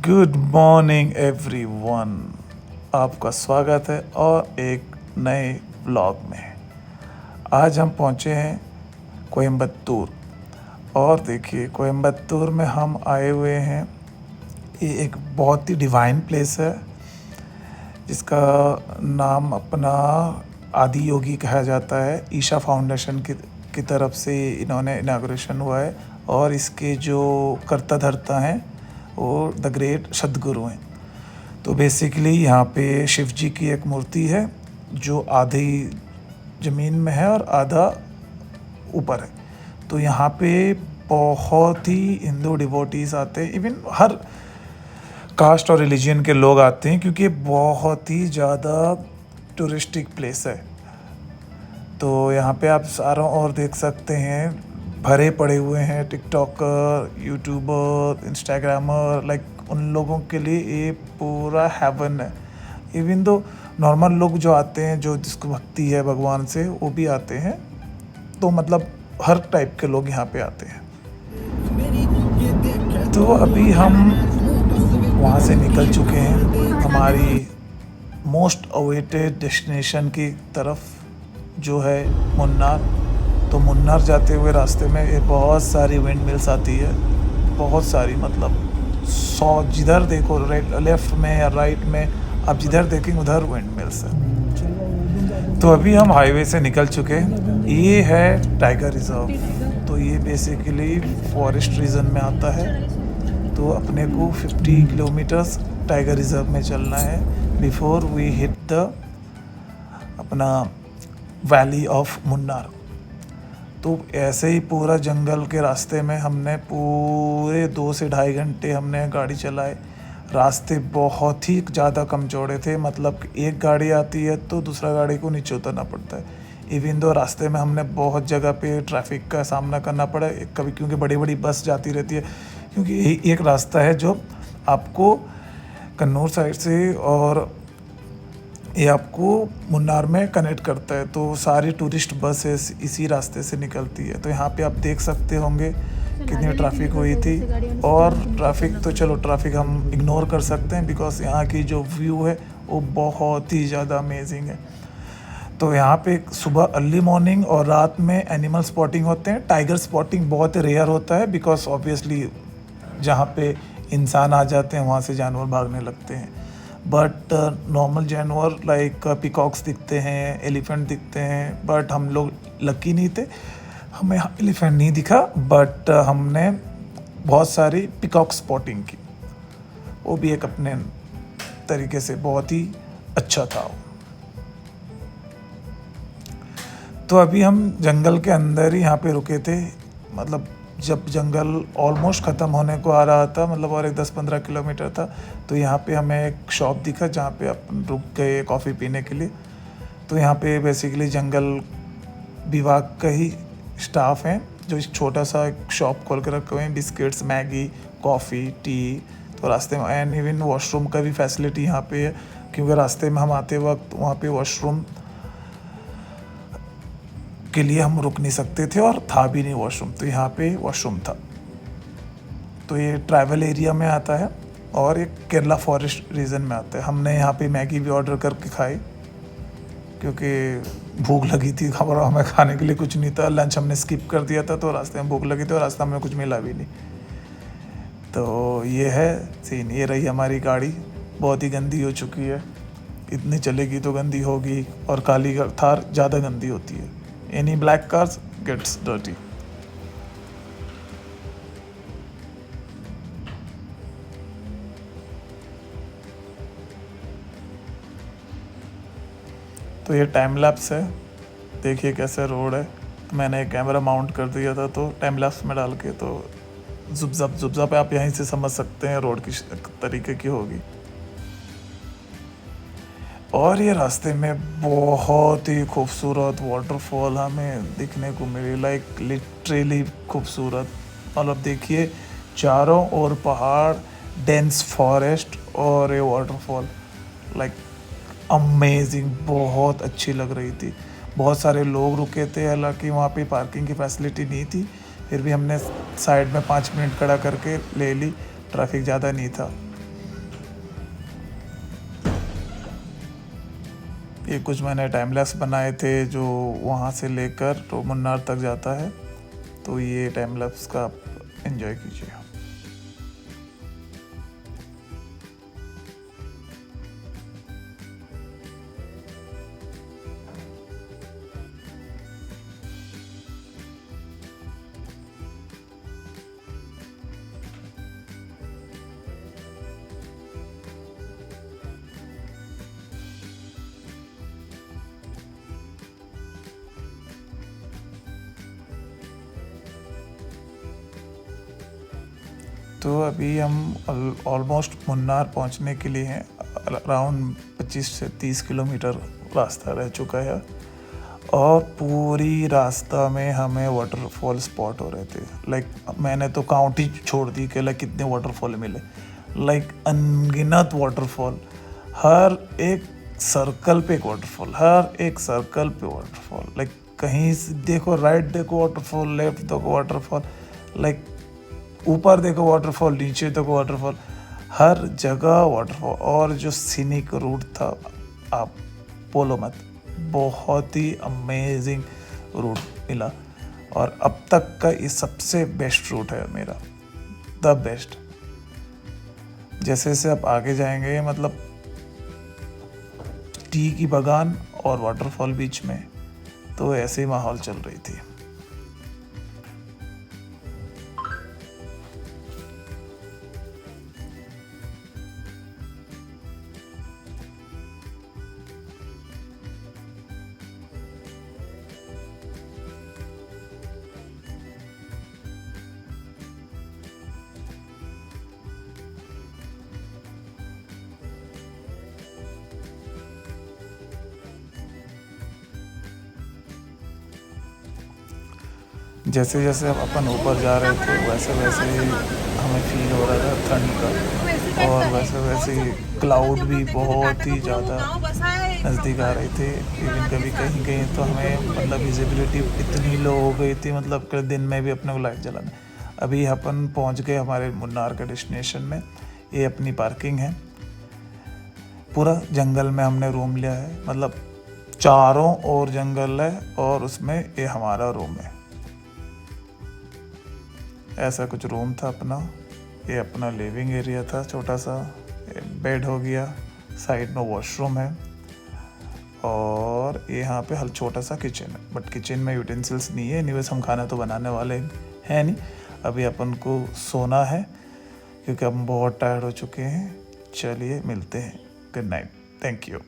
Good morning everyone. आपका स्वागत है और एक नए व्लॉग में। आज हम पहुंचे हैं कोयम्बतूर और देखिए कोयम्बतूर में हम आए हुए हैं। ये एक बहुत ही डिवाइन प्लेस है जिसका नाम अपना आदि योगी कहा जाता है। ईशा फाउंडेशन की तरफ से इन्होंने इनाग्रेशन हुआ है और इसके जो कर्ता धर्ता हैं वो द ग्रेट सदगुरु हैं। तो बेसिकली यहाँ पे शिव जी की एक मूर्ति है जो आधी ज़मीन में है और आधा ऊपर है। तो यहाँ पे बहुत ही हिंदू डिवोटीज़ आते हैं, इवन हर कास्ट और रिलीजन के लोग आते हैं क्योंकि बहुत ही ज़्यादा टूरिस्टिक प्लेस है। तो यहाँ पे आप चारों ओर देख सकते हैं भरे पड़े हुए हैं टिकटॉकर, यूट्यूबर, इंस्टाग्रामर, लाइक उन लोगों के लिए ये पूरा हेवन है। इवन दो नॉर्मल लोग जो आते हैं, जो जिसको भक्ति है भगवान से, वो भी आते हैं। तो मतलब हर टाइप के लोग यहाँ पे आते हैं। तो अभी हम वहाँ से निकल चुके हैं हमारी मोस्ट अवेटेड डेस्टिनेशन की तरफ, जो है मुन्नार। तो मुन्नार जाते हुए रास्ते में ये बहुत सारी विंड मिल्स आती है, बहुत सारी, मतलब 100, जिधर देखो लेफ्ट में या राइट में, आप जिधर देखेंगे उधर विंड मिल्स है। तो अभी हम हाईवे से निकल चुके हैं। ये है टाइगर रिजर्व। तो ये बेसिकली फॉरेस्ट रीजन में आता है। तो अपने को 50 किलोमीटर्स टाइगर रिजर्व में चलना है बिफोर वी हिट द अपना वैली ऑफ मुन्नार। तो ऐसे ही पूरा जंगल के रास्ते में हमने पूरे 2 से ढाई घंटे हमने गाड़ी चलाई। रास्ते बहुत ही ज़्यादा कम चौड़े थे, मतलब एक गाड़ी आती है तो दूसरा गाड़ी को नीचे उतरना पड़ता है। इवन दो रास्ते में हमने बहुत जगह पे ट्रैफिक का सामना करना पड़ा कभी, क्योंकि बड़ी बड़ी बस जाती रहती है। क्योंकि यही एक रास्ता है जो आपको कन्नौर साइड से और ये आपको मुन्नार में कनेक्ट करता है। तो सारी टूरिस्ट बसेस इसी रास्ते से निकलती है। तो यहाँ पे आप देख सकते होंगे कितनी ट्रैफिक हुई थी। और ट्रैफिक तो चलो ट्रैफिक हम इग्नोर कर सकते हैं बिकॉज यहाँ की जो व्यू है वो बहुत ही ज़्यादा अमेजिंग है। तो यहाँ पे सुबह अर्ली मॉर्निंग और रात में एनिमल स्पॉटिंग होते हैं। टाइगर स्पॉटिंग बहुत रेयर होता है बिकॉज ऑब्वियसली जहाँ पे इंसान आ जाते हैं वहाँ से जानवर भागने लगते हैं। बट नॉर्मल जानवर लाइक पिकॉक्स दिखते हैं, एलिफेंट दिखते हैं। बट हम लोग लकी नहीं थे, हमें एलिफेंट नहीं दिखा, बट हमने बहुत सारी पिकॉक स्पॉटिंग की। वो भी एक अपने तरीके से बहुत ही अच्छा था। तो अभी हम जंगल के अंदर ही यहाँ पे रुके थे। मतलब जब जंगल ऑलमोस्ट ख़त्म होने को आ रहा था, मतलब और एक 10-15 किलोमीटर था, तो यहाँ पे हमें एक शॉप दिखा जहाँ पे अपन रुक गए कॉफ़ी पीने के लिए। तो यहाँ पे बेसिकली जंगल विभाग का ही स्टाफ हैं जो एक छोटा सा एक शॉप खोल कर रखे हुए हैं, बिस्किट्स, मैगी, कॉफ़ी, टी। तो रास्ते में एंड इवन वॉशरूम का भी फैसिलिटी यहाँ पे है, क्योंकि रास्ते में हम आते वक्त वहाँ पे वॉशरूम के लिए हम रुक नहीं सकते थे और था भी नहीं वॉशरूम, तो यहाँ पे वॉशरूम था। तो ये ट्रैवल एरिया में आता है और एक केरला फॉरेस्ट रीजन में आता है। हमने यहाँ पे मैगी भी ऑर्डर करके खाई क्योंकि भूख लगी थी, खबर हमें खाने के लिए कुछ नहीं था। लंच हमने स्किप कर दिया था, तो रास्ते में भूख लगी थी और रास्ता में कुछ मिला भी नहीं। तो ये है सीन। ये रही हमारी गाड़ी, बहुत ही गंदी हो चुकी है। इतनी चलेगी तो गंदी होगी, और काली थार ज़्यादा गंदी होती है। Any black cars gets dirty. तो ये टाइम लैप्स है, देखिए कैसे रोड है। मैंने कैमरा माउंट कर दिया था तो टाइम लैप्स में डाल के, तो जुबजब आप यहीं से समझ सकते हैं रोड किस तरीके की होगी। और ये रास्ते में बहुत ही खूबसूरत वाटरफॉल हमें दिखने को मिली, लाइक लिटरली खूबसूरत। मतलब देखिए चारों ओर पहाड़, डेंस फॉरेस्ट और ये वाटरफॉल, लाइक अमेजिंग, बहुत अच्छी लग रही थी। बहुत सारे लोग रुके थे, हालांकि वहाँ पे पार्किंग की फैसिलिटी नहीं थी, फिर भी हमने साइड में 5 मिनट खड़ा करके ले ली, ट्रैफिक ज़्यादा नहीं था। ये कुछ मैंने टाइम लैप्स बनाए थे जो वहाँ से लेकर तो मुन्नार तक जाता है, तो ये टाइम लैप्स का आप एंजॉय कीजिए। तो अभी हम ऑलमोस्ट मुन्नार पहुंचने के लिए हैं। अराउंड 25 से 30 किलोमीटर रास्ता रह चुका है और पूरी रास्ता में हमें वाटरफॉल स्पॉट हो रहे थे। लाइक मैंने तो काउंट ही छोड़ दी कि लाइक कितने वाटरफॉल मिले, लाइक अनगिनत वाटरफॉल। हर एक सर्कल पे एक वाटरफॉल, हर एक सर्कल पे वाटरफॉल। लाइक कहीं से देखो राइट देखो वाटरफॉल, लेफ्ट देखो वाटरफॉल, लाइक ऊपर देखो वाटरफॉल, नीचे देखो वाटरफॉल, हर जगह वाटरफॉल। और जो सीनिक रूट था, आप बोलो मत, बहुत ही अमेजिंग रूट मिला और अब तक का ये सबसे बेस्ट रूट है मेरा, द बेस्ट। जैसे जैसे आप आगे जाएंगे मतलब टी की बागान और वाटरफॉल बीच में, तो ऐसे ही माहौल चल रही थी। जैसे जैसे अब अपन ऊपर जा रहे थे वैसे वैसे हमें फील हो रहा था ठंड का, और वैसे वैसे क्लाउड भी बहुत ही ज़्यादा नज़दीक आ रहे थे। इवन कभी कहीं कहीं तो हमें मतलब विजिबिलिटी इतनी लो हो गई थी, मतलब कि दिन में भी अपने को लाइट जलाना। अभी अपन पहुंच गए हमारे मुन्नार के डेस्टिनेशन में। ये अपनी पार्किंग है, पूरा जंगल में हमने रूम लिया है, मतलब चारों ओर जंगल है और उसमें ये हमारा रूम है। ऐसा कुछ रूम था अपना। ये अपना लिविंग एरिया था, छोटा सा बेड हो गया, साइड में वॉशरूम है और यहाँ पे हल छोटा सा किचन है। बट किचन में यूटेंसिल्स नहीं है, एनीवेज हम खाना तो बनाने वाले हैं नहीं। अभी अपन को सोना है क्योंकि हम बहुत टायर्ड हो चुके हैं। चलिए मिलते हैं, गुड नाइट, थैंक यू।